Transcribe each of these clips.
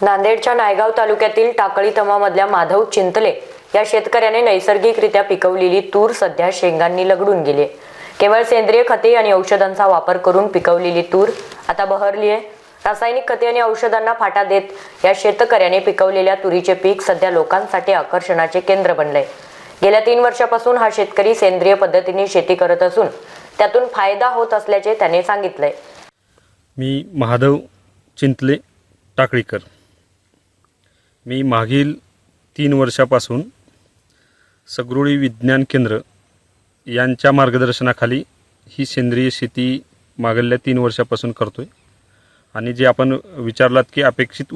नांदेडच्या नायगाव तालुक्यातील टाकळीतमामधल्या माधव चिंतले या शेतकऱ्याने नैसर्गिकरित्या पिकवलेली तूर सध्या शेंगांनी लगडून गेली. केवळ सेंद्रिय खते आणि औषधांचा वापर करून पिकवलेली तूर आता बहरली आहे. रासायनिक खते आणि औषधांना फाटा देत या शेतकऱ्याने पिकवलेल्या तुरीचे पीक सध्या लोकांसाठी आकर्षणाचे केंद्र बनले. गेल्या 3 वर्षापासून हा शेतकरी सेंद्रिय पद्धतीने शेती करत असून त्यातून फायदा होत असल्याचे त्याने सांगितले. मी महादेव चिंतले टाकळीकर. मी मागील 3 वर्षापासून सगरुळी विज्ञान केंद्र यांच्या मार्गदर्शनाखाली ही सेंद्रिय शेती मागल्या 3 वर्षापासून करतोय. आणि जे आपण विचारलात की अपेक्षित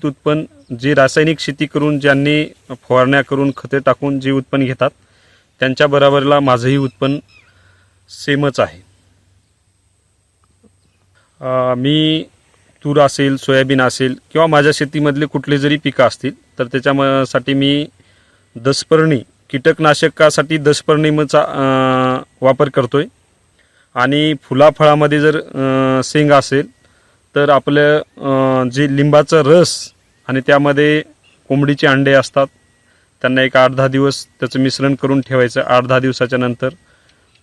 उत्पन्न जे रासायनिक शेती करून ज्यांनी फवारण्या करून खते टाकून जे उत्पन्न घेतात त्यांच्या बरोबरला माझंही उत्पन्न सेमच आहे. मी तूर असेल, सोयाबीन असेल किंवा माझ्या शेतीमधले कुठले जरी पिकं असतील तर त्याच्यासाठी मी दशपर्णी कीटकनाशकासाठी दशपर्णीचा वापर करतोय. आणि फुलाफळामध्ये जर शेंग असेल तर आपलं जे लिंबाचा रस आणि त्यामध्ये कोंबडीचे अंडे असतात त्यांना एक 8-10 दिवस त्याचं मिश्रण करून ठेवायचं. 8-10 दिवसाच्या नंतर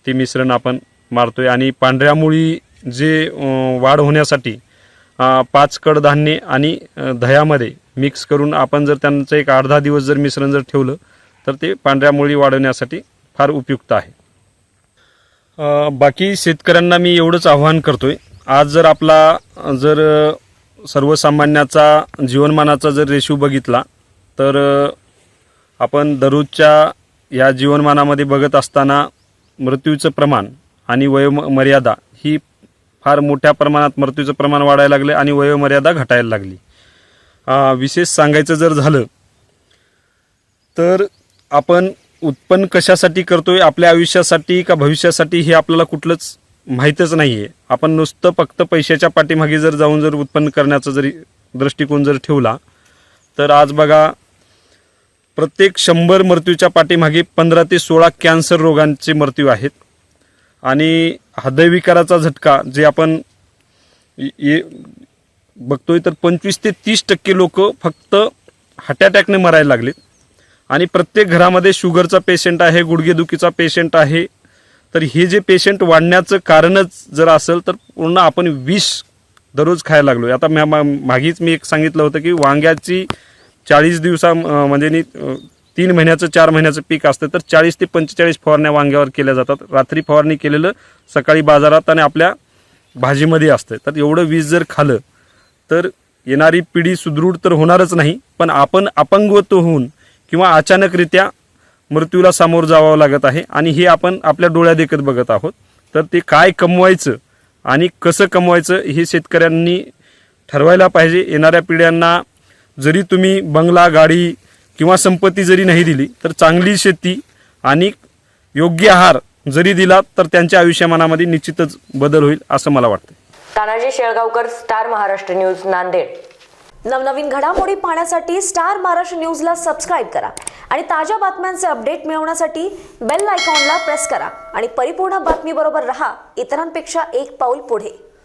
ते मिश्रण आपण मारतोय. आणि पांढऱ्या मुळी जे वाढ होण्यासाठी 5 कडधान्ये आणि दह्यामध्ये मिक्स करून आपण जर त्यांचं एक 8-10 दिवस जर मिश्रण जर ठेवलं तर ते पांढऱ्या मुळी वाढवण्यासाठी फार उपयुक्त आहे. बाकी शेतकऱ्यांना मी एवढंच आव्हान करतोय, आज जर सर्वसामान्याचा जीवनमानाचा जर रेशो बघितला तर आपण दररोजच्या या जीवनमानामध्ये बघत असताना मृत्यूचं प्रमाण आणि वयोमर्यादा ही फार मोठ्या प्रमाणात मृत्यूचं प्रमाण वाढायला लागले आणि वयोमर्यादा घटायला लागली. विशेष सांगायचं जर झालं तर आपण उत्पन्न कशासाठी करतोय, आपल्या आयुष्यासाठी का भविष्यासाठी हे आपल्याला कुठलंच माहीतच नाही आहे. आपण नुसतं फक्त पैशाच्या पाठीमागे जर जाऊन जर उत्पन्न करण्याचा जरी दृष्टिकोन जर ठेवला तर आज बघा प्रत्येक 100 मृत्यूच्या पाठीमागे 15 ते 16 कॅन्सर रोगांचे मृत्यू आहेत. आणि हृदयविकाराचा झटका जे आपण बघतोय तर 25 ते 30% लोक फक्त हार्ट अटॅकने मरायला लागलेत. आणि प्रत्येक घरामध्ये शुगरचा पेशंट आहे, गुडघेदुखीचा पेशंट आहे. तर हे जे पेशंट वाढण्याचं कारणच जर असेल तर पूर्ण आपण विष दररोज खायला लागलो. आता मागीच मी एक सांगितलं होतं की वांग्याची 40 दिवसा म्हणजे 3 महिन्याचं 4 महिन्याचं पीक असतं तर 40 ते 45 फवारण्या वांग्यावर केल्या जातात. रात्री फवारणी केलेलं सकाळी बाजारात आणि आपल्या भाजीमध्ये असतं. तर एवढं विष जर खाल्लं तर येणारी पिढी सुदृढ तर होणारच नाही, पण आपण अपंगत्व होऊन किंवा अचानकरित्या मृत्यूला सामोरं जावं लागत आहे. आणि हे आपण आपल्या डोळ्या देखत बघत आहोत. तर ते काय कमवायचं आणि कसं कमवायचं हे शेतकऱ्यांनी ठरवायला पाहिजे. येणाऱ्या पिढ्यांना जरी तुम्ही बंगला, गाडी किंवा संपत्ती जरी नाही दिली तर चांगली शेती आणि योग्य आहार जरी दिला तर त्यांच्या आयुष्यमानामध्ये निश्चितच बदल होईल असं मला वाटतं. Tanaji Shelgaonkar, star Maharashtra news, Nanded. नवनवीन घडामोडी पाहण्यासाठी स्टार महाराष्ट्र न्यूजला सबस्क्राईब करा आणि ताज्या बातम्यांचे अपडेट मिळवण्यासाठी बेल आयकॉनला प्रेस करा आणि परिपूर्ण बातमीबरोबर रहा, इतरांपेक्षा एक पाऊल पुढे.